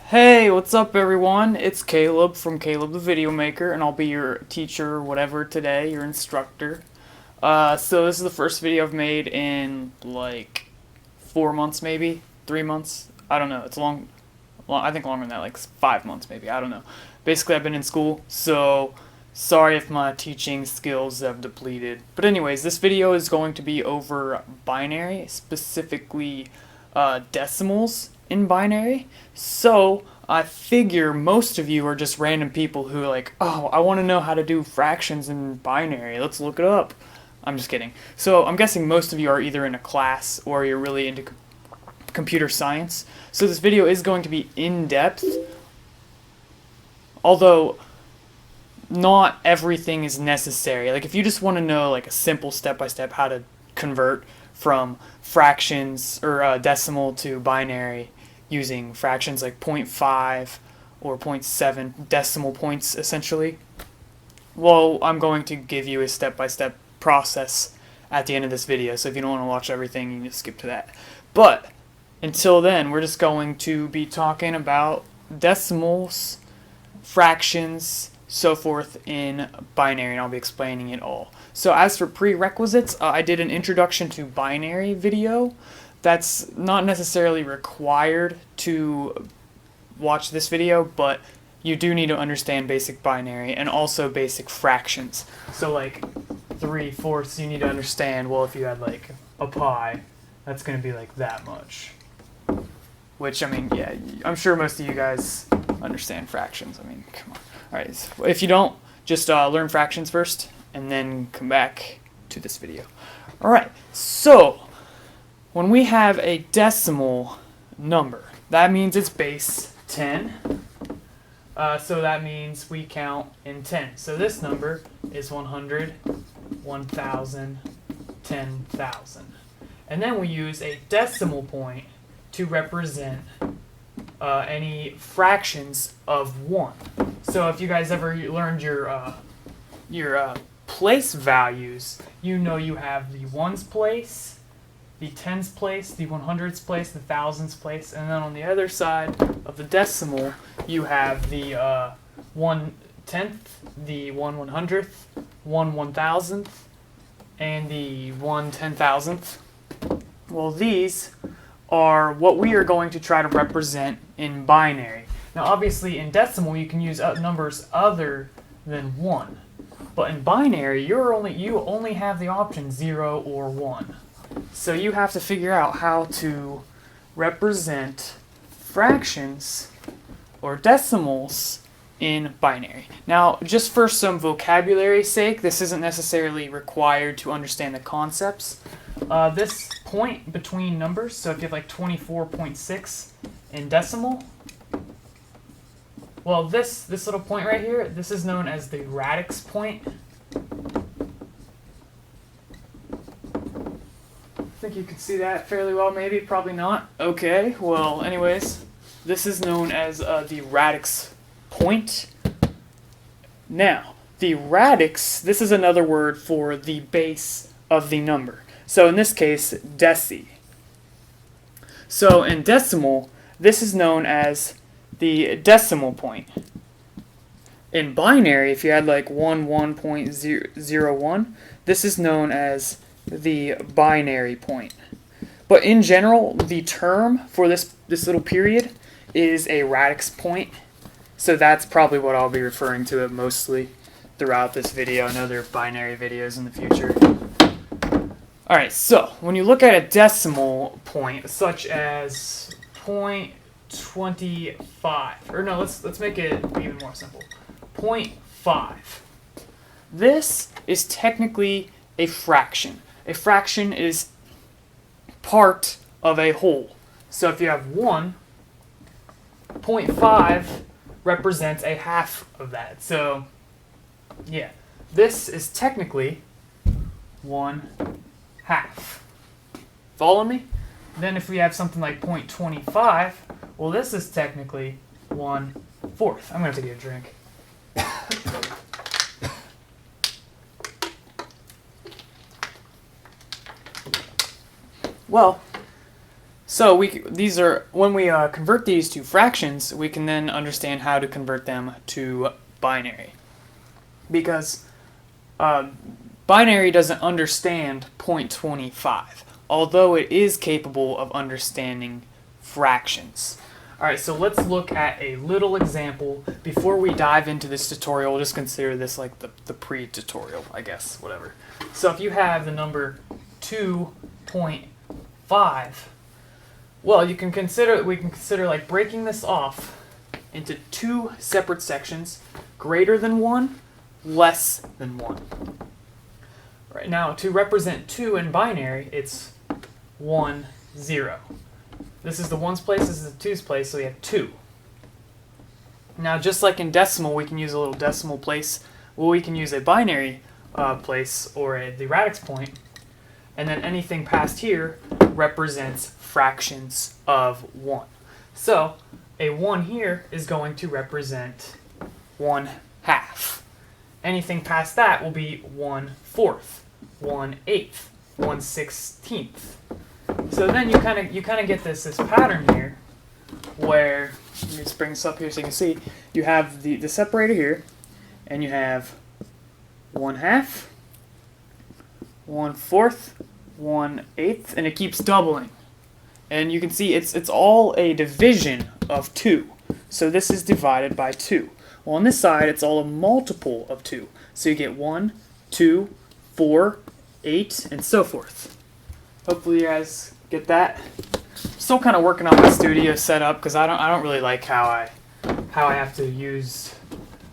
Hey, what's up everyone? It's Caleb from Caleb the Video Maker, and I'll be your teacher or whatever today, your instructor. So this is the first video I've made in like 4 months maybe, 3 months. I don't know. It's long. I think longer than that, like 5 months maybe. I don't know. Basically, I've been in school, so sorry if my teaching skills have depleted. But anyways, this video is going to be over binary, specifically decimals in binary. So I figure most of you are just random people who are like, oh, I want to know how to do fractions in binary. Let's look it up. I'm just kidding. So I'm guessing most of you are either in a class or you're really into computer science. So this video is going to be in-depth, although not everything is necessary. Like if you just want to know like a simple step-by-step how to convert from fractions or decimal to binary using fractions like 0.5 or 0.7 decimal points essentially, well, I'm going to give you a step-by-step process at the end of this video, so if you don't want to watch everything, you can just skip to that. But until then, we're just going to be talking about decimals, fractions, so forth in binary, and I'll be explaining it all. So as for prerequisites, I did an introduction to binary video. That's not necessarily required to watch this video, but you do need to understand basic binary and also basic fractions. So like 3/4, you need to understand, well, if you had like a pi, that's going to be like that much. Which, I mean, yeah, I'm sure most of you guys understand fractions. I mean, come on. Alright, so if you don't, just learn fractions first, and then come back to this video. Alright, so when we have a decimal number, that means it's base 10. So that means we count in 10. So this number is 100, 1,000, 10,000. And then we use a decimal point to represent any fractions of 1. So if you guys ever learned your place values, you know you have the ones place, the tens place, the 100ths place, the thousands place, and then on the other side of the decimal, you have the 1/10th, the 1/100th, 1/1000th, and the 1/10,000th. Well, these are what we are going to try to represent in binary. Now, obviously, in decimal, you can use numbers other than 1. But in binary, you only have the option 0 or 1. So you have to figure out how to represent fractions or decimals in binary. Now, just for some vocabulary's sake, this isn't necessarily required to understand the concepts. This point between numbers, so if you have like 24.6 in decimal, well, this little point right here, this is known as the radix point. I think you can see that fairly well, maybe, probably not. Okay, well, anyways, this is known as the radix point. Now, the radix, this is another word for the base of the number. So in this case, deci. So in decimal, this is known as the decimal point. In binary, if you had like 1.01, this is known as the binary point. But in general, the term for this little period is a radix point. So that's probably what I'll be referring to it mostly throughout this video. I know there are binary videos in the future. Alright, so when you look at a decimal point, such as 0.25, or no, let's make it even more simple. 0.5. This is technically a fraction. A fraction is part of a whole. So if you have 1, 0.5 represents a half of that. So, yeah, this is technically 1/2. Follow me? Then if we have something like 0.25, well, this is technically 1/4. I'm going to have to get a drink. Well, So these are when we convert these to fractions, we can then understand how to convert them to binary, because binary doesn't understand 0.25, although it is capable of understanding fractions. Alright, so let's look at a little example. Before we dive into this tutorial, we'll just consider this like the pre-tutorial, I guess, whatever. So if you have the number 2.5, well, we can consider like breaking this off into two separate sections, greater than 1, less than 1. Right now, to represent 2 in binary, it's 1, 0. This is the ones place, this is the twos place, so we have 2. Now, just like in decimal, we can use a little decimal place. Well, we can use a binary place or the radix point, and then anything past here represents fractions of 1. So, a 1 here is going to represent 1/2. Anything past that will be 1/4, 1/8, 1/16. So then you kind of get this pattern here, where let me just bring this up here so you can see. You have the separator here, and you have 1/2, 1/4, 1/8, and it keeps doubling. And you can see it's all a division of 2. So this is divided by 2. Well, on this side, it's all a multiple of 2. So you get 1, 2, 4, 8, and so forth. Hopefully you guys get that. I'm still kind of working on my studio setup because I don't really like how I have to use.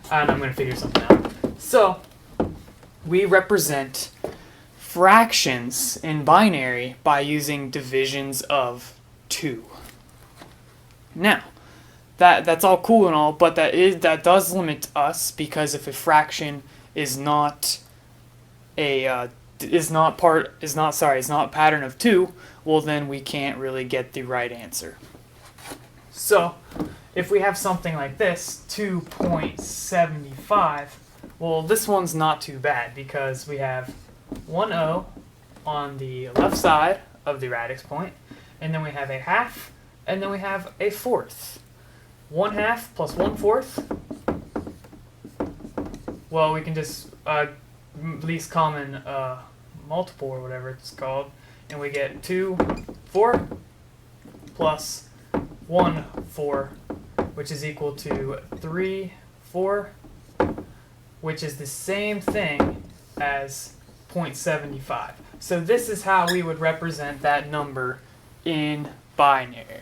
And I'm going to figure something out. So we represent fractions in binary by using divisions of 2. Now, that's all cool and all, but that does limit us, because if a fraction is not a pattern of 2, well then we can't really get the right answer. So if we have something like this, 2.75, well, this one's not too bad because we have 1/0 on the left side of the radix point, and then we have a half, and then we have a fourth. 1/2 plus 1/4. Well, we can just least common multiple or whatever it's called, and we get 2, 4 plus 1, 4, which is equal to 3, 4, which is the same thing as 0.75. So this is how we would represent that number in binary.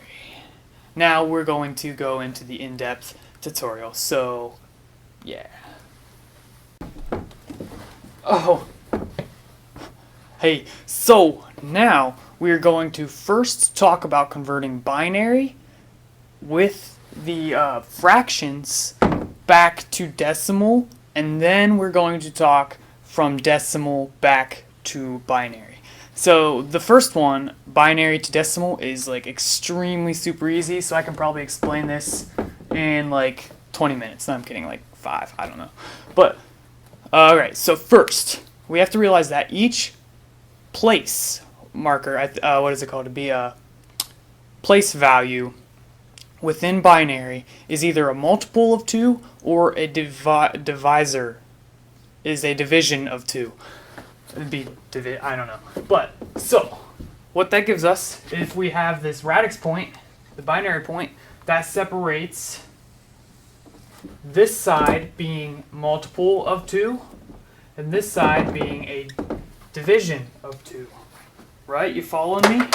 Now we're going to go into the in-depth tutorial. So, yeah. Oh. Hey, so now we're going to first talk about converting binary with the fractions back to decimal, and then we're going to talk from decimal back to binary. So the first one, binary to decimal, is like extremely super easy, so I can probably explain this in like 20 minutes. No, I'm kidding, like 5, I don't know. But, alright, so first, we have to realize that each place marker, what is it called, to be a place value within binary is either a multiple of 2 or a divisor, is a division of 2. It'd be I don't know. But, so, what that gives us, if we have this radix point, the binary point, that separates this side being multiple of 2, and this side being a division of 2. Right? You following me?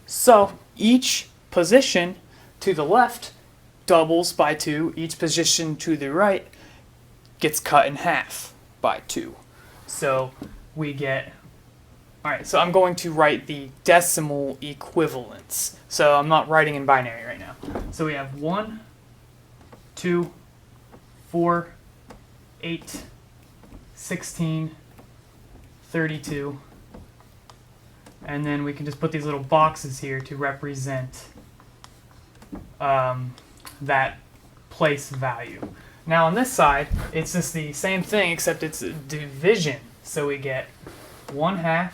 So, each position to the left doubles by 2. Each position to the right gets cut in half by 2. So we get, alright, so I'm going to write the decimal equivalence. So I'm not writing in binary right now. So we have 1, 2, 4, 8, 16, 32, and then we can just put these little boxes here to represent that place value. Now on this side, it's just the same thing, except it's a division. So we get 1/2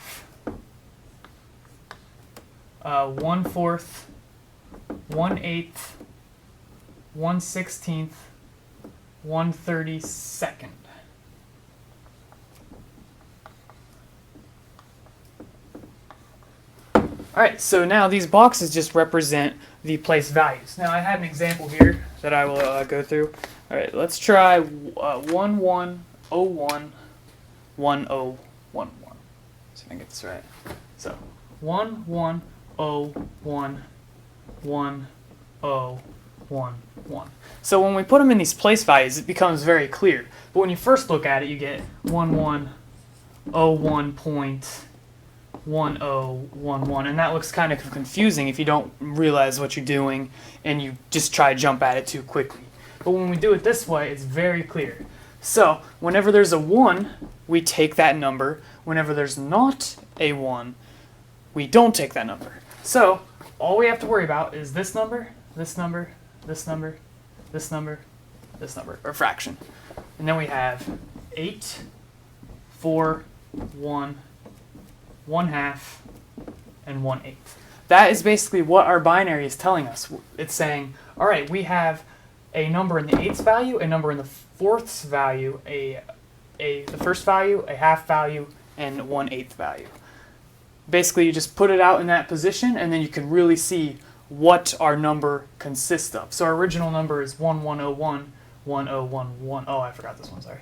1/4, 1/8, 1/16, 1/32. Alright, so now these boxes just represent the place values. Now I have an example here that I will go through. Alright, let's try 1101, 1011. See if I can get this right. So 1101, 1011. So when we put them in these place values, it becomes very clear. But when you first look at it, you get 1101.1011, and that looks kind of confusing if you don't realize what you're doing and you just try to jump at it too quickly. But when we do it this way, it's very clear. So whenever there's a 1, we take that number. Whenever there's not a 1, we don't take that number. So all we have to worry about is this number, this number, this number, this number, this number, or fraction. And then we have 8, 4, 1, 1/2, and 1/8. That is basically what our binary is telling us. It's saying, all right, we have a number in the eighths value, a number in the fourths value, the first value, a half value, and 1/8 value. Basically, you just put it out in that position, and then you can really see what our number consists of. So our original number is 1101, 1011. Oh, I forgot this one, sorry.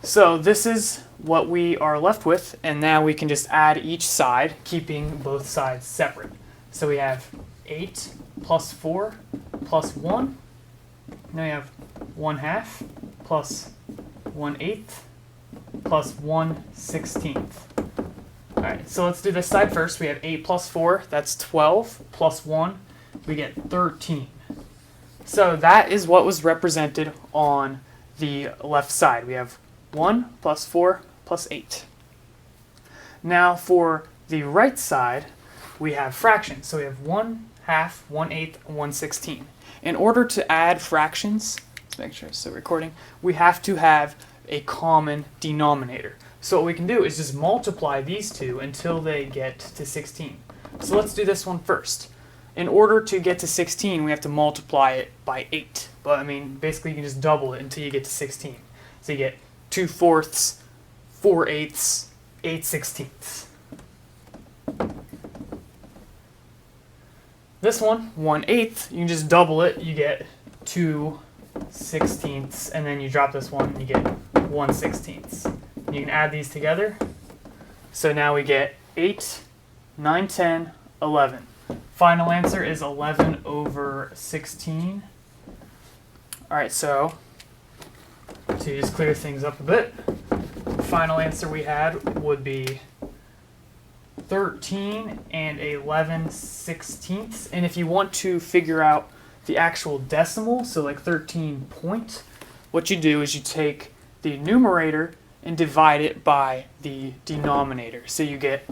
So this is what we are left with, and now we can just add each side, keeping both sides separate. So we have 8 plus 4 plus 1. Now we have 1/2 plus 1/8 plus 1/16. Alright, so let's do this side first. We have 8 plus 4, that's 12, plus 1, we get 13. So that is what was represented on the left side. We have 1 plus 4 plus 8. Now for the right side, we have fractions. So we have 1/2, 1/8, and 1/16. In order to add fractions, let's make sure it's still recording, we have to have a common denominator. So what we can do is just multiply these two until they get to 16. So let's do this one first. In order to get to 16, we have to multiply it by 8. But I mean, basically you can just double it until you get to 16. So you get 2/4, 4/8, 8/16. This one, 1/8, you can just double it, you get 2/16, and then you drop this one, you get 1/16. You can add these together. So now we get 8, 9, 10, 11. Final answer is 11/16. Alright, so to just clear things up a bit, the final answer we had would be 13 and 11/16. And if you want to figure out the actual decimal, so like 13 point, what you do is you take the numerator and divide it by the denominator. So you get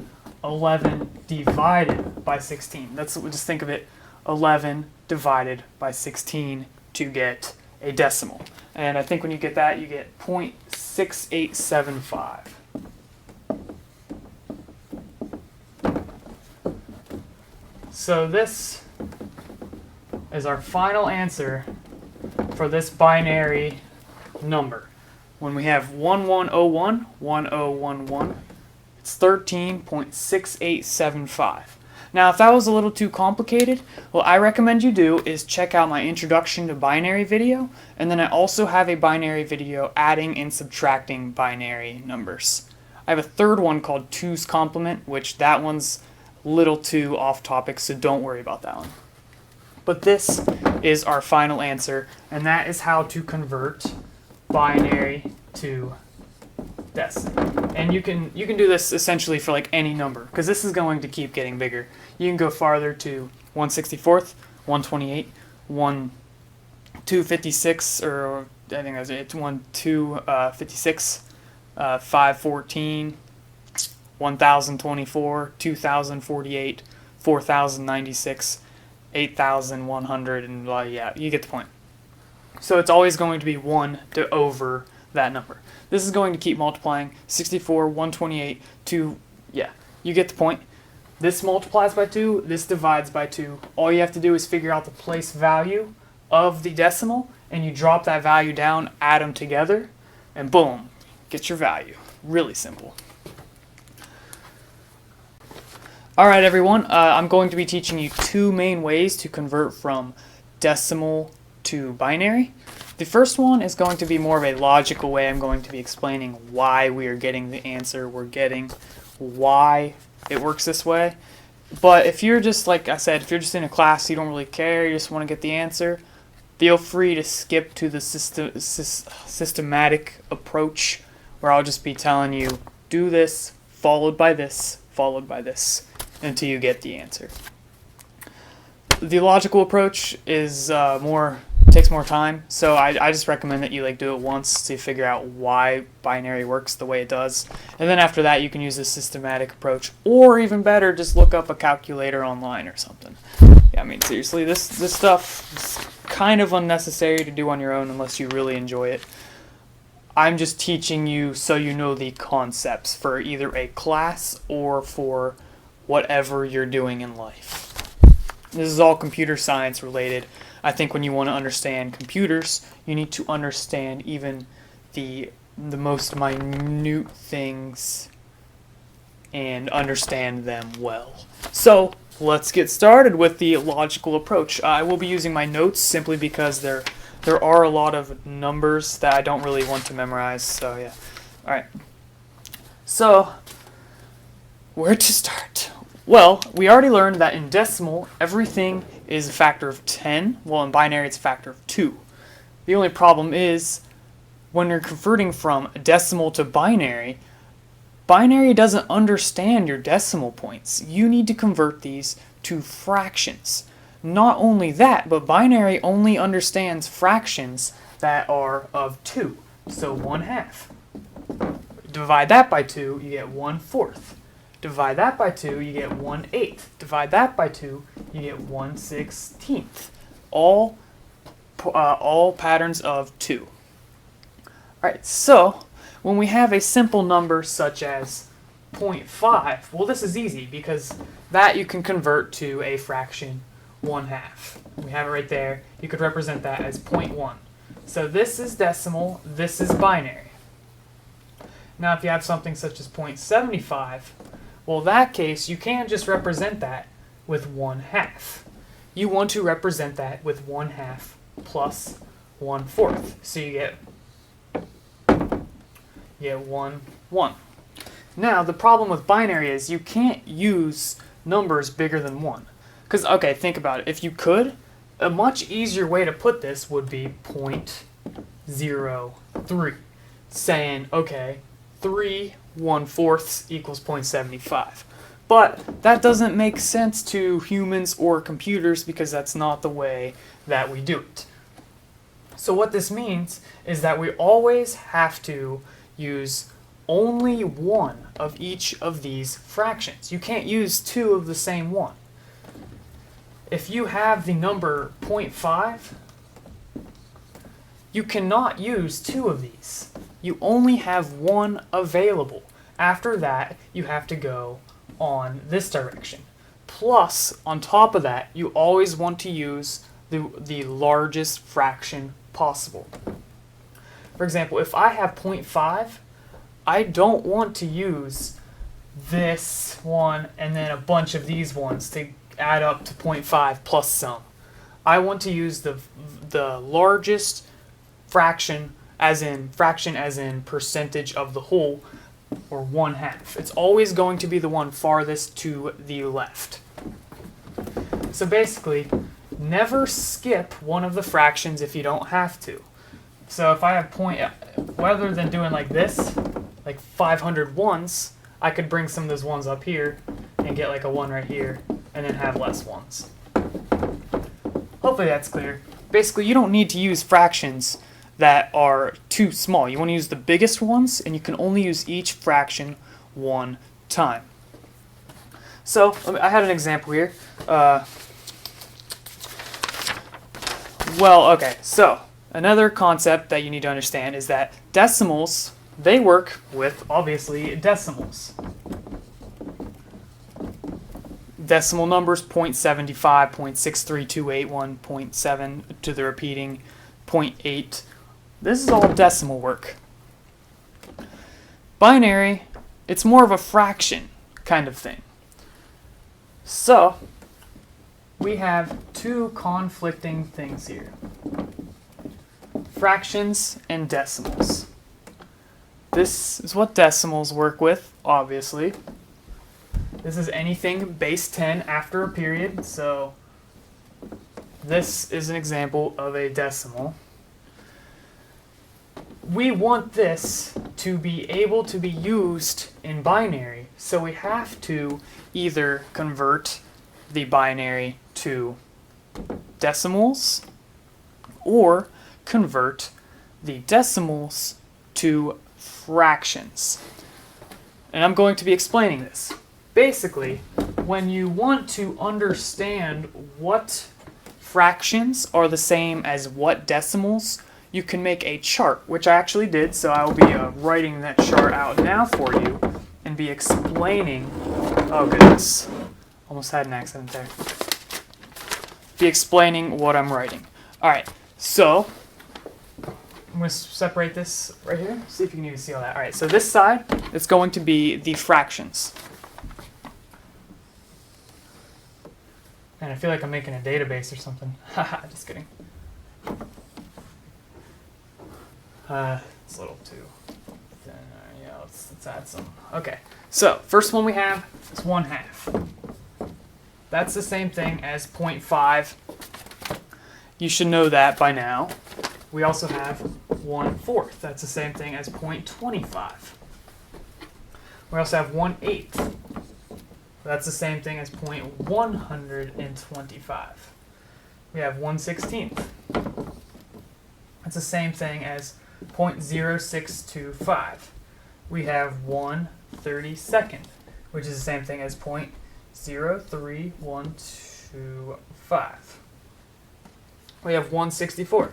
11 divided by 16. That's what we just think of it, 11 divided by 16 to get a decimal. And I think when you get that, you get 0.6875. So this is our final answer for this binary number. When we have 1101, 1011, it's 13.6875. Now, if that was a little too complicated, what I recommend you do is check out my Introduction to Binary video, and then I also have a binary video adding and subtracting binary numbers. I have a third one called 2's complement, which that one's a little too off topic, so don't worry about that one. But this is our final answer, and that is how to convert binary to decimal. And you can do this essentially for like any number, because this is going to keep getting bigger. You can go farther to 1/64, 128, 256, or I think that's it, 256, 514, 1024, 2048, 4096, 8100, and yeah, you get the point. So it's always going to be 1 to over that number. This is going to keep multiplying, 64, 128, 2, yeah, you get the point. This multiplies by 2, this divides by 2. All you have to do is figure out the place value of the decimal, and you drop that value down, add them together, and boom, get your value. Really simple. Alright everyone, I'm going to be teaching you two main ways to convert from decimal to binary. The first one is going to be more of a logical way. I'm going to be explaining why we are getting the answer we're getting, why it works this way. But if you're just, like I said, if you're just in a class, you don't really care, you just want to get the answer, feel free to skip to the systematic approach, where I'll just be telling you, do this, followed by this, until you get the answer. The logical approach is takes more time, so I just recommend that you do it once to figure out why binary works the way it does, and then after that you can use the systematic approach, or even better, just look up a calculator online or something. Yeah, I mean seriously, this stuff is kind of unnecessary to do on your own unless you really enjoy it. I'm just teaching you so you know the concepts for either a class or for whatever you're doing in life. This is all computer science related. I think when you want to understand computers, you need to understand even the most minute things and understand them well. So let's get started with the logical approach. I will be using my notes simply because there are a lot of numbers that I don't really want to memorize. So yeah. All right. So where to start? Well, we already learned that in decimal, everything is a factor of 10. Well, in binary, it's a factor of 2. The only problem is, when you're converting from decimal to binary, binary doesn't understand your decimal points. You need to convert these to fractions. Not only that, but binary only understands fractions that are of 2. So 1/2. Divide that by 2, you get 1/4. Divide that by 2, you get 1/8. Divide that by 2, you get 1/16. All patterns of 2. Alright, so when we have a simple number such as 0.5, well, this is easy because that you can convert to a fraction 1/2. We have it right there. You could represent that as 0.1. So this is decimal, this is binary. Now if you have something such as 0.75, well, in that case, you can't just represent that with 1/2. You want to represent that with 1/2 plus 1/4. So you get 1, 1. Now, the problem with binary is you can't use numbers bigger than 1. Because, okay, think about it. If you could, a much easier way to put this would be 0.03. Saying, okay, 3 1/4 equals 0.75. But that doesn't make sense to humans or computers because that's not the way that we do it. So what this means is that we always have to use only one of each of these fractions. You can't use two of the same one. If you have the number 0.5, you cannot use two of these. You only have one available. After that, you have to go on this direction. Plus, on top of that, you always want to use the largest fraction possible. For example, if I have 0.5, I don't want to use this one and then a bunch of these ones to add up to 0.5 plus some. I want to use the largest fraction as in percentage of the whole, or 1/2. It's always going to be the one farthest to the left. So basically, never skip one of the fractions if you don't have to. So if I have rather than doing like this, like 500 ones, I could bring some of those ones up here and get like a 1 right here, and then have less ones. Hopefully that's clear. Basically, you don't need to use fractions that are too small. You want to use the biggest ones, and you can only use each fraction one time. So I had an example here. Well, okay, so another concept that you need to understand is that decimals, they work with, obviously, decimals. decimal numbers, 0.75, 0.63281, 0.7 to the repeating, 0.8. This is all decimal work. Binary, it's more of a fraction kind of thing. So, we have two conflicting things here. Fractions and decimals. This is what decimals work with, obviously. This is anything base 10 after a period, so this is an example of a decimal. We want this to be able to be used in binary, so we have to either convert the binary to decimals or convert the decimals to fractions. And I'm going to be explaining this. Basically, when you want to understand what fractions are the same as what decimals, you can make a chart, which I actually did, so I will be writing that chart out now for you and be explaining, oh goodness, almost had an accident there, be explaining what I'm writing. Alright, so I'm going to separate this right here, see if you can even see all that. Alright, so this side is going to be the fractions. Man, I feel like I'm making a database or something. Haha, just kidding. It's a little too thin. Yeah, let's add some. Okay, so first one we have is 1/2. That's the same thing as 0.5. You should know that by now. We also have 1/4. That's the same thing as 0.25. We also have 1/8. That's the same thing as 0.125. We have 1/16. That's the same thing as 0.0625. We have 1/32, which is the same thing as 0.03125. We have 1/64,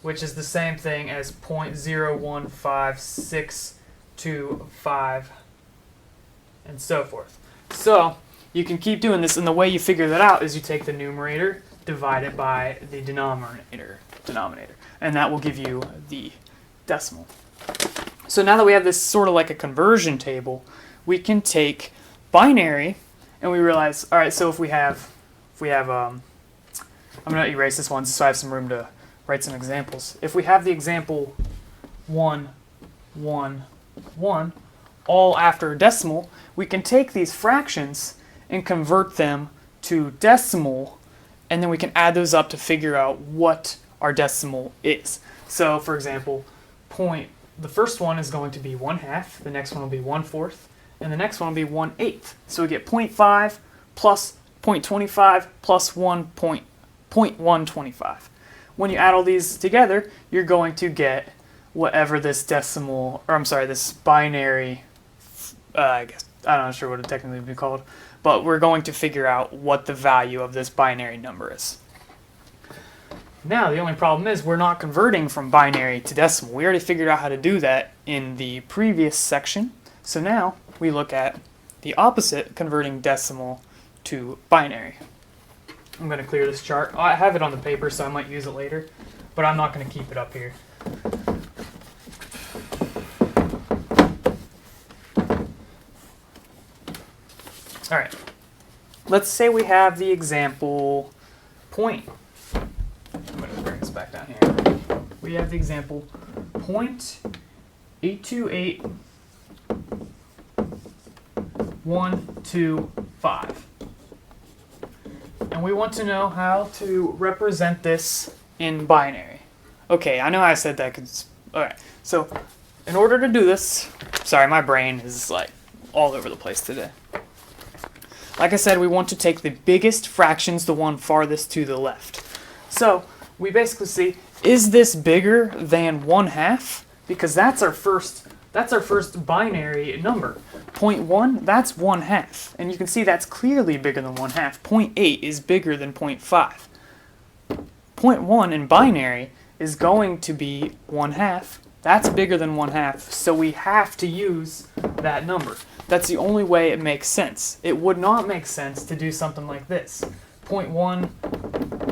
which is the same thing as 0.015625, and so forth. So you can keep doing this, and the way you figure that out is you take the numerator, divide it by the denominator, and that will give you the decimal. So now that we have this sort of like a conversion table, we can take binary and we realize, all right, so if we have I'm going to erase this one so I have some room to write some examples. If we have the example 1, 1, 1, all after a decimal, we can take these fractions and convert them to decimal, and then we can add those up to figure out what our decimal is. So, for example, the first one is going to be 1/2, the next one will be 1/4, and the next one will be 1/8. So we get 0.5 plus 0.25 plus 1.125. When you add all these together, you're going to get whatever this this binary, I guess, I'm not sure what it technically would be called, but we're going to figure out what the value of this binary number is. Now, the only problem is we're not converting from binary to decimal. We already figured out how to do that in the previous section. So now we look at the opposite, converting decimal to binary. I'm going to clear this chart. I have it on the paper, so I might use it later, but I'm not going to keep it up here. All right. Let's say we have the example point. I'm going to bring this back down here. We have the example 0.828125. And we want to know how to represent this in binary. Okay, I know I said that. Alright, so in order to do this, sorry, my brain is like all over the place today. Like I said, we want to take the biggest fractions, the one farthest to the left. So we basically see, is this bigger than 1/2? Because that's our first binary number. 0.1, that's 1/2. And you can see that's clearly bigger than 1/2. 0.8 is bigger than 0.5. 0.1 in binary is going to be 1/2 That's bigger than 1/2, so we have to use that number. That's the only way it makes sense. It would not make sense to do something like this. 0.1,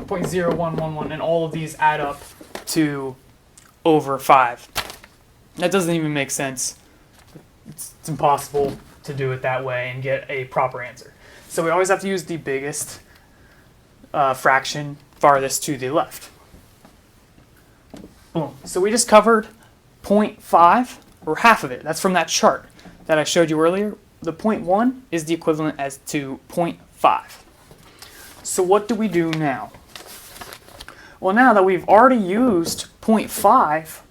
0.0111, and all of these add up to over 5. That doesn't even make sense. It's impossible to do it that way and get a proper answer. So we always have to use the biggest fraction farthest to the left. Boom. So we just covered 0.5, or half of it. That's from that chart that I showed you earlier. The 0.1 is the equivalent as to 0.5. So what do we do now? Well, now that we've already used 0.5,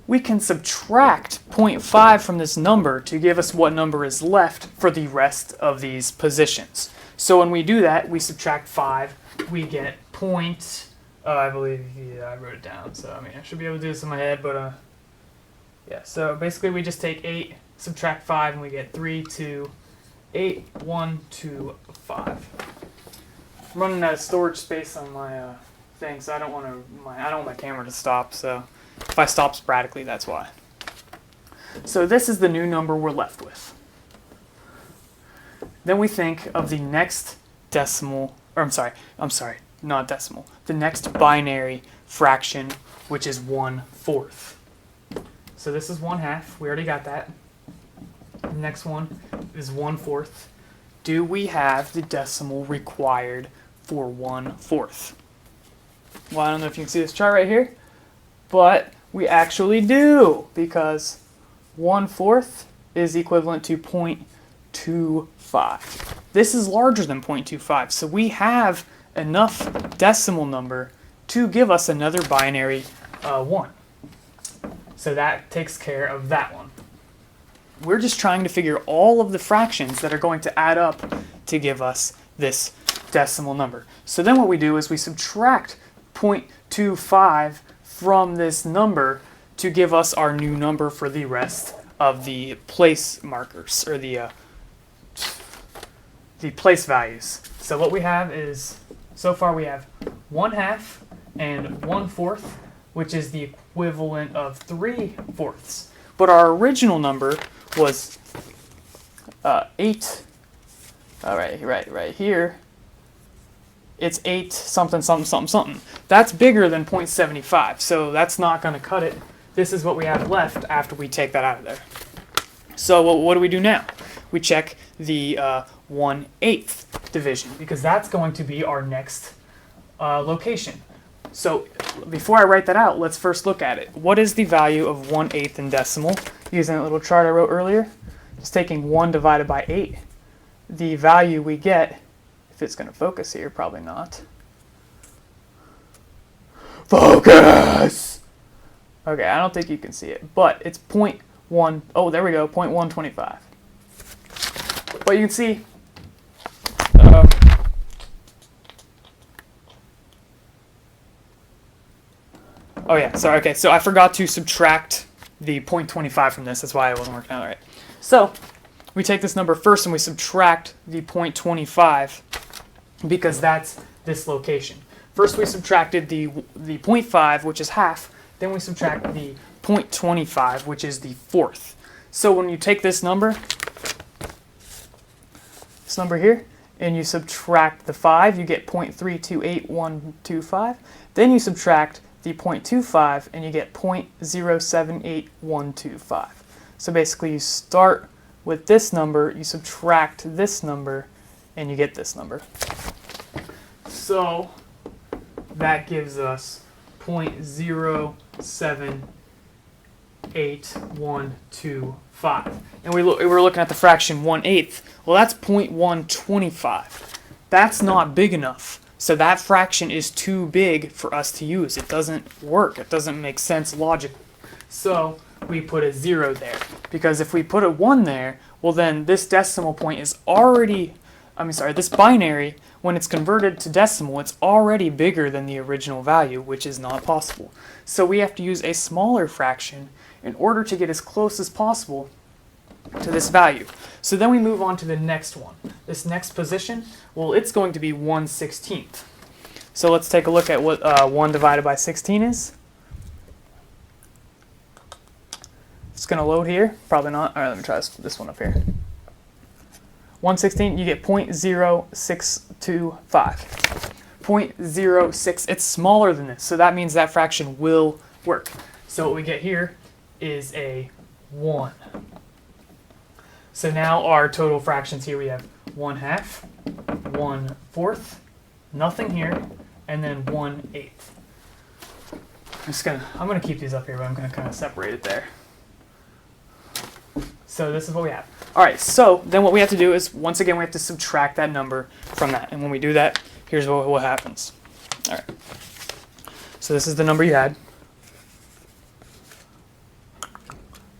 we can subtract 0.5 from this number to give us what number is left for the rest of these positions. So when we do that, we subtract 5, we get I believe, yeah, I wrote it down, so I mean, I should be able to do this in my head, but yeah, so basically we just take 8, subtract 5, and we get 3, 2, 8, 1, 2, 5. I'm running out of storage space on my thing, so I don't want my camera to stop, so if I stop sporadically, that's why. So this is the new number we're left with. Then we think of the next decimal, or I'm sorry, not decimal, the next binary fraction, which is 1/4. So this is 1/2, we already got that. The next one is 1/4. Do we have the decimal required for 1/4? Well, I don't know if you can see this chart right here, but we actually do, because 1/4 is equivalent to 0.25. This is larger than 0.25, so we have enough decimal number to give us another binary 1. So that takes care of that one. We're just trying to figure all of the fractions that are going to add up to give us this decimal number. So then what we do is we subtract 0.25 from this number to give us our new number for the rest of the place markers, or the place values. So what we have is, so far we have 1/2 and 1/4, which is the equivalent of 3/4. But our original number was 8. Right here. It's 8 something something something something. That's bigger than 0.75, so that's not going to cut it. This is what we have left after we take that out of there. So what do we do now? We check the 1/8 division, because that's going to be our next location. So before I write that out, let's first look at it. What is the value of 1/8 in decimal? Using that little chart I wrote earlier, just taking 1 divided by 8. The value we get, if it's going to focus here, probably not. Focus! Okay, I don't think you can see it, but it's 0.1, oh, there we go, 0.125. But you can see, oh yeah, sorry, okay, so I forgot to subtract the 0.25 from this, that's why it wasn't working out right. So, we take this number first and we subtract the 0.25, because that's this location. First we subtracted the 0.5, which is half, then we subtract the 0.25, which is the fourth. So when you take this number here, and you subtract the 5, you get 0.328125. Then you subtract the 0.25, and you get 0.078125. So basically you start with this number, you subtract this number, and you get this number. So that gives us 0.078125. And we're looking at the fraction 1/8. Well, that's 0.125. That's not big enough. So that fraction is too big for us to use. It doesn't work. It doesn't make sense logically. So we put a 0 there. Because if we put a 1 there, well then this decimal point is already, this binary, when it's converted to decimal, it's already bigger than the original value, which is not possible. So we have to use a smaller fraction in order to get as close as possible to this value. So then we move on to the next one. This next position, well, it's going to be 1/16. So let's take a look at what 1 divided by 16 is. It's going to load here. Probably not. All right, let me try this one up here. 1/16, you get 0.0625. 0.06, it's smaller than this, so that means that fraction will work. So what we get here is a 1. So now our total fractions here, we have 1/2, 1/4, nothing here, and then 1/8. I'm gonna keep these up here, but I'm gonna kind of separate it there. So this is what we have. All right, so then what we have to do is, once again, we have to subtract that number from that. And when we do that, here's what happens. All right. So this is the number you had.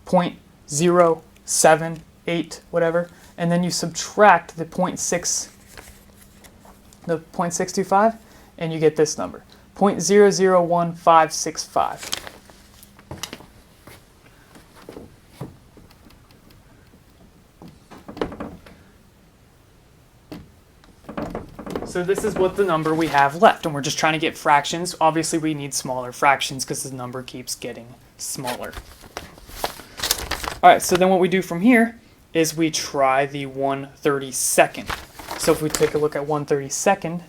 0.078, whatever. And then you subtract the 0.625, and you get this number. 0.001565. So this is what the number we have left, and we're just trying to get fractions. Obviously we need smaller fractions because the number keeps getting smaller. Alright, so then what we do from here is we try the 1/32. So if we take a look at 1/32,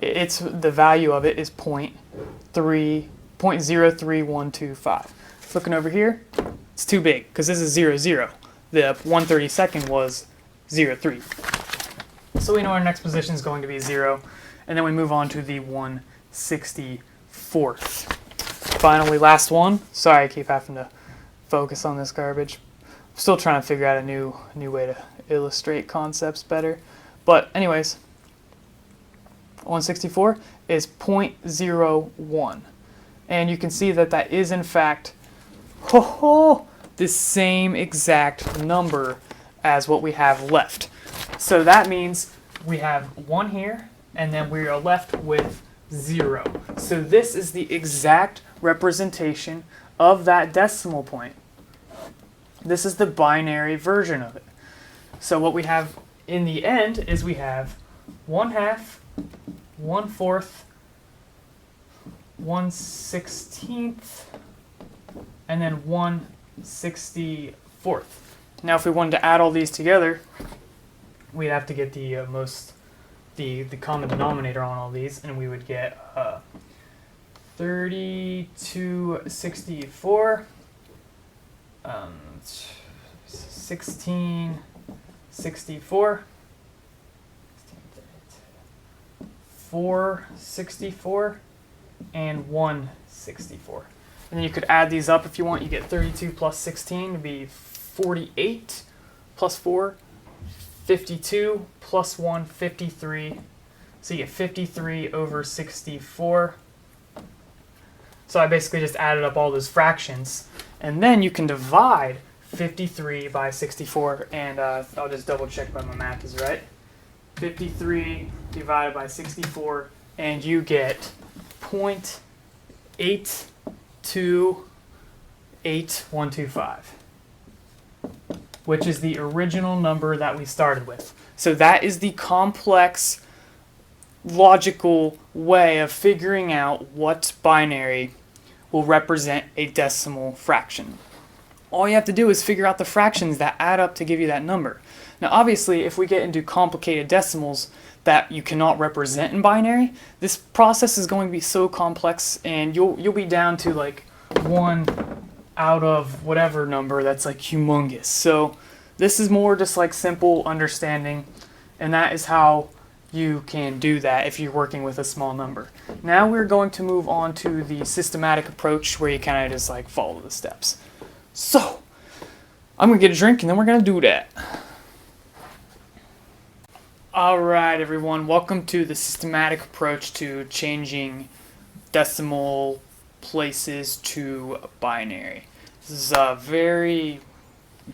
the value of it is 0.03125. Looking over here, it's too big because this is 0, 0. The 1/32 was 0.3. So we know our next position is going to be 0, and then we move on to the 1/64. Finally, last one. Sorry, I keep having to focus on this garbage. I'm still trying to figure out a new way to illustrate concepts better. But anyways, 1/64 is 0.01, and you can see that that is in fact the same exact number as what we have left. So that means we have 1 here, and then we are left with 0. So this is the exact representation of that decimal point. This is the binary version of it. So what we have in the end is we have 1/2, 1/4, 1/16, and then 1/64. Now if we wanted to add all these together, we'd have to get the common denominator on all these, and we would get 3264, 1664, 464, and 164. And then you could add these up if you want. You get 32 plus 16 to be 48, plus 4, 52, plus 1, 53. So you get 53 over 64. So I basically just added up all those fractions. And then you can divide 53 by 64, and I'll just double check that my math is right. 53 divided by 64, and you get 0.828125, which is the original number that we started with. So that is the complex, logical way of figuring out what binary will represent a decimal fraction. All you have to do is figure out the fractions that add up to give you that number. Now obviously, if we get into complicated decimals that you cannot represent in binary, this process is going to be so complex, and you'll be down to like 1 out of whatever number that's like humongous. So this is more just like simple understanding, and that is how you can do that if you're working with a small number. Now we're going to move on to the systematic approach, where you kind of just like follow the steps. So I'm gonna get a drink, and then we're gonna do that. Alright everyone, welcome to the systematic approach to changing decimal places to binary. This is very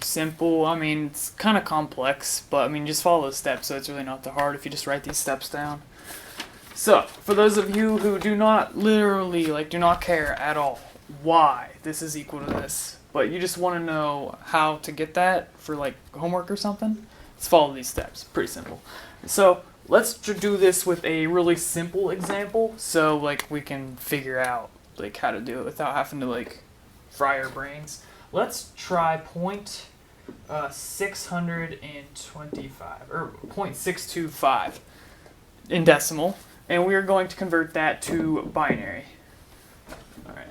simple. I mean, it's kind of complex, but I mean, just follow the steps, so it's really not that hard if you just write these steps down. So, for those of you who do not do not care at all why this is equal to this, but you just want to know how to get that for like homework or something, let's follow these steps. Pretty simple. So, let's do this with a really simple example, so like we can figure out like how to do it without having to like fry our brains. Let's try 625 or 0.625 in decimal, and we are going to convert that to binary. All right.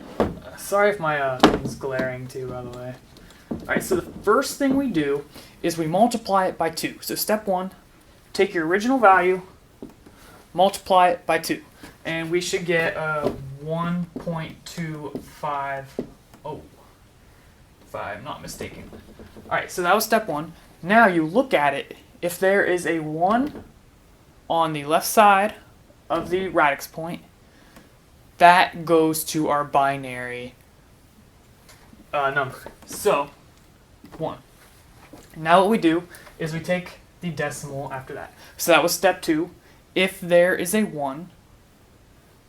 Sorry if my thing's glaring too, by the way. All right. So the first thing we do is we multiply it by 2. So step 1, take your original value, multiply it by 2, and we should get 1.25. Oh, if I'm not mistaken. All right, so that was step 1. Now you look at it. If there is a 1 on the left side of the radix point, that goes to our binary number. So 1. Now what we do is we take the decimal after that. So that was step 2. If there is a 1,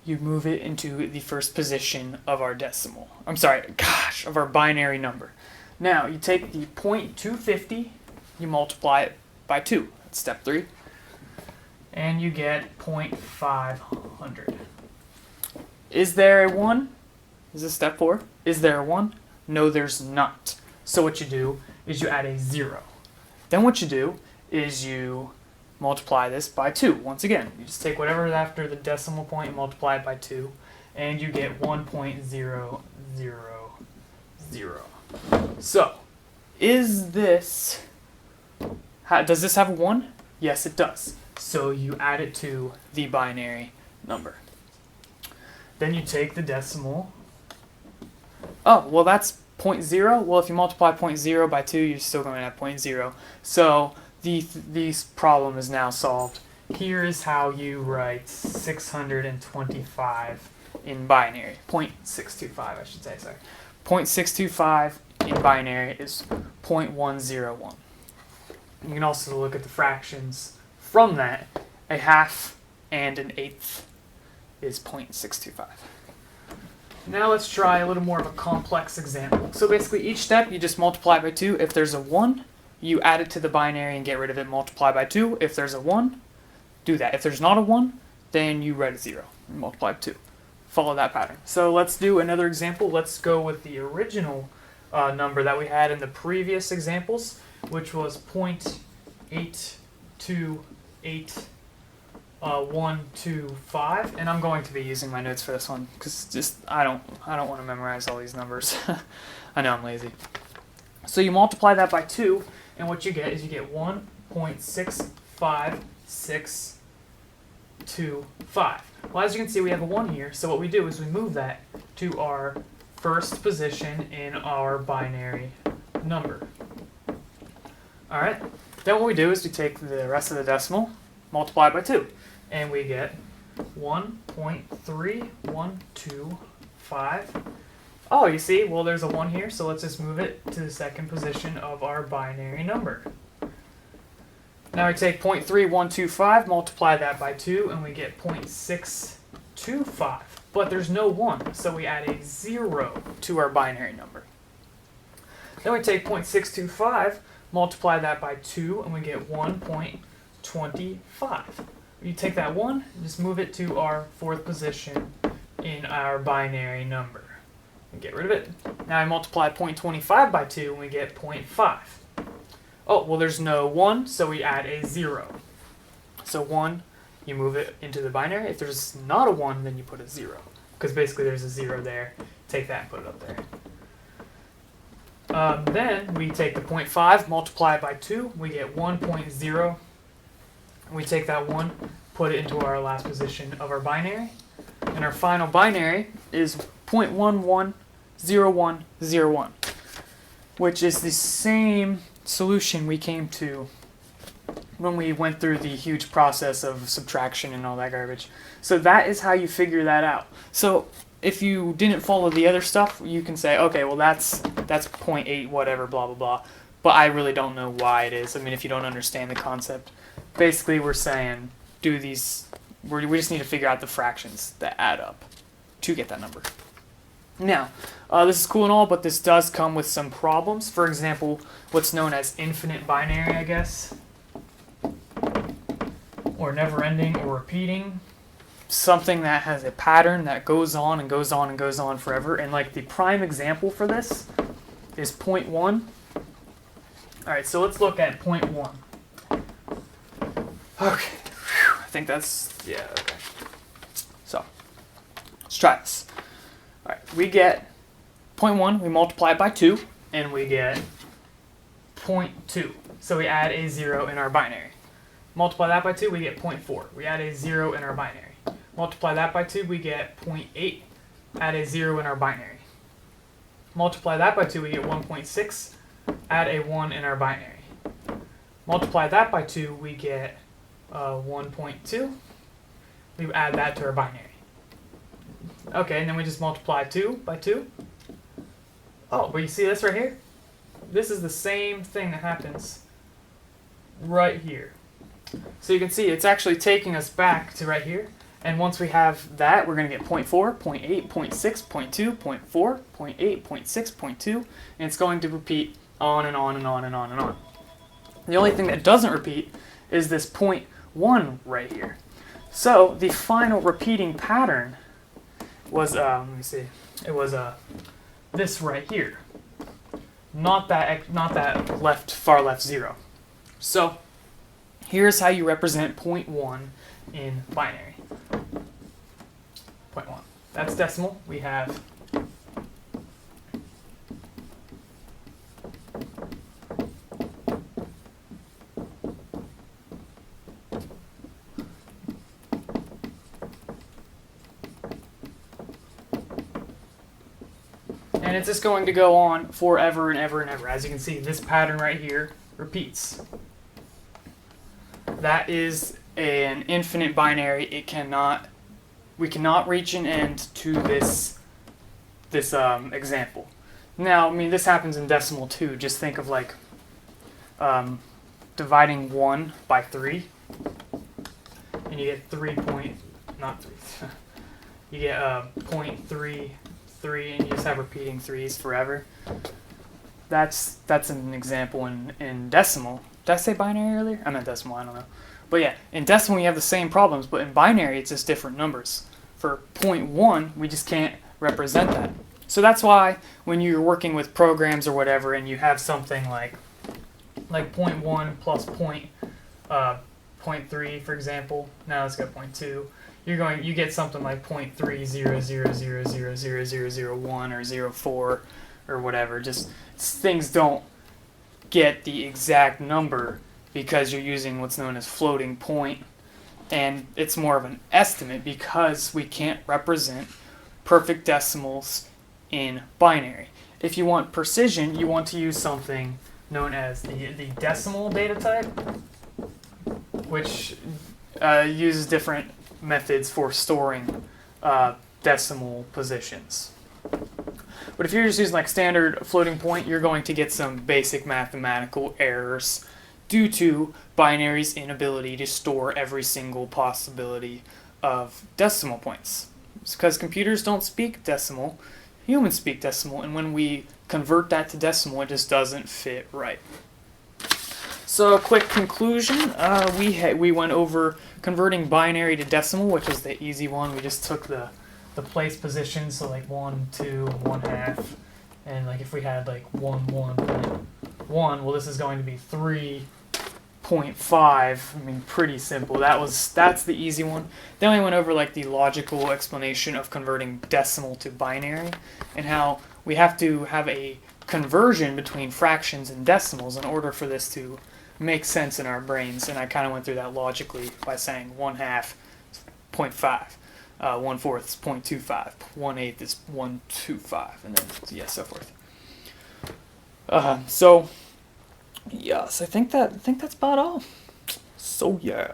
you move it into the first position of our decimal. Of our binary number. Now you take the 0.250, you multiply it by 2. That's step 3. And you get 0.500. Is there a 1? This is step 4. Is there a 1? No, there's not. So what you do is you add a 0. Then what you do is you multiply this by 2. Once again, you just take whatever is after the decimal point and multiply it by 2, and you get 1.000. So, is this, does this have a 1? Yes, it does. So you add it to the binary number. Then you take the decimal. Oh, well that's 0.0. Well, if you multiply 0.0 by 2, you're still going to have 0.0. So this problem is now solved. Here is how you write 625 in binary. 0.625, I should say, sorry. 0.625 in binary is 0.101. You can also look at the fractions from that. A half and an eighth is 0.625. Now let's try a little more of a complex example. So basically each step you just multiply by 2. If there's a 1, you add it to the binary and get rid of it, multiply by 2. If there's a 1, do that. If there's not a 1, then you write a 0 and multiply by 2. Follow that pattern. So let's do another example. Let's go with the original number that we had in the previous examples, which was 0.828125, and I'm going to be using my notes for this one because I don't want to memorize all these numbers. I know I'm lazy. So you multiply that by 2, and what you get is you get 1.65625. Well, as you can see, we have a 1 here, so what we do is we move that to our first position in our binary number. Alright, then what we do is we take the rest of the decimal, multiply it by 2, and we get 1.3125. Oh, you see, well there's a 1 here, so let's just move it to the second position of our binary number. Now we take 0.3125, multiply that by 2, and we get 0.625. But there's no 1, so we add a 0 to our binary number. Then we take 0.625, multiply that by 2, and we get 1.25. You take that 1 and just move it to our fourth position in our binary number. And get rid of it. Now I multiply 0.25 by 2, and we get 0.5. Oh, well there's no 1, so we add a 0. So 1, you move it into the binary. If there's not a 1, then you put a 0. Because basically there's a 0 there. Take that and put it up there. Then we take the 0.5, multiply it by 2, we get 1.0. We take that 1, put it into our last position of our binary. And our final binary is 0.110101, which is the same solution we came to when we went through the huge process of subtraction and all that garbage. So that is how you figure that out. So if you didn't follow the other stuff, you can say, okay, well that's 0.8 whatever, blah blah blah. But I really don't know why it is. I mean, if you don't understand the concept, basically we're saying we just need to figure out the fractions that add up to get that number. Now, this is cool and all, but this does come with some problems. For example, what's known as infinite binary, I guess, or never-ending or repeating. something that has a pattern that goes on and goes on and goes on forever. And like the prime example for this is 0.1. All right, so let's look at 0.1. Okay, I think that's, yeah, okay. So let's try this. All right, we get 0.1, we multiply it by 2, and we get 0.2. So we add a 0 in our binary. Multiply that by 2, we get 0.4. We add a 0 in our binary. Multiply that by 2, we get 0.8. Add a 0 in our binary. Multiply that by 2, we get 1.6. Add a 1 in our binary. Multiply that by 2, we get 1.2. We add that to our binary. Okay, and then we just multiply 2 by 2. Oh, but you see this right here? This is the same thing that happens right here. So you can see it's actually taking us back to right here. And once we have that, we're going to get 0.4, 0.8, 0.6, 0.2, 0.4, 0.8, 0.6, 0.2. And it's going to repeat on and on and on and on and on. The only thing that doesn't repeat is this 0.1 right here. So the final repeating pattern was, let me see, it was this right here. Not that far left 0. So here's how you represent 0.1 in binary. 0.1. That's decimal. We have and it's just going to go on forever and ever and ever. As you can see, this pattern right here repeats. That is an infinite binary. We cannot reach an end to this example. Now, I mean, this happens in decimal too. Just think of like dividing 1 by 3, and you get 3 point, not 3. You get 0.33, and you just have repeating 3's forever. That's an example in decimal. Did I say binary earlier? I meant decimal, I don't know. But yeah, in decimal you have the same problems, but in binary it's just different numbers. For 0.1, we just can't represent that. So that's why when you're working with programs or whatever and you have something like 0.1 plus 0.3, for example, now let's go 0.2, you get something like 0.300000001 or 0.4 or whatever. Just things don't get the exact number because you're using what's known as floating point, and it's more of an estimate because we can't represent perfect decimals in binary. If you want precision, you want to use something known as the decimal data type, which uses different methods for storing decimal positions. But if you're just using like standard floating point, you're going to get some basic mathematical errors due to binary's inability to store every single possibility of decimal points. It's because computers don't speak decimal, humans speak decimal, and when we convert that to decimal, it just doesn't fit right. So a quick conclusion, we went over converting binary to decimal, which was the easy one. We just took the place positions, so like 1, 2, 1/2, and like if we had like 1.1, well, this is going to be 3.5. I mean, pretty simple. That's the easy one. Then we went over like the logical explanation of converting decimal to binary and how we have to have a conversion between fractions and decimals in order for this to make sense in our brains. And I kind of went through that logically by saying 1/2 is 0.5. 1/4 is 0.25, 1/8 is 1.25, and then yeah, so forth. So yes, I think that's about all. So yeah,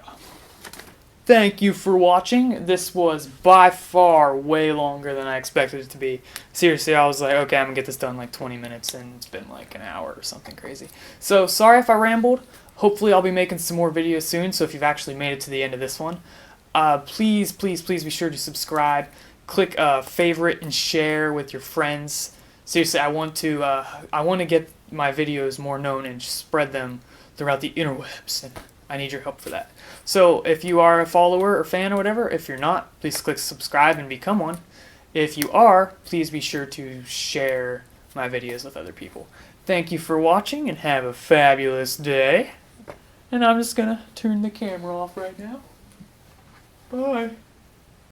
thank you for watching. This was by far way longer than I expected it to be. Seriously, I was like, okay, I'm gonna get this done in like 20 minutes, and it's been like an hour or something crazy. So sorry if I rambled. Hopefully I'll be making some more videos soon, so if you've actually made it to the end of this one, please be sure to subscribe, click favorite and share with your friends. Seriously, I want to get my videos more known and spread them throughout the interwebs. And I need your help for that. So if you are a follower or fan or whatever, if you're not, please click subscribe and become one. If you are, please be sure to share my videos with other people. Thank you for watching and have a fabulous day. And I'm just gonna turn the camera off right now. Bye.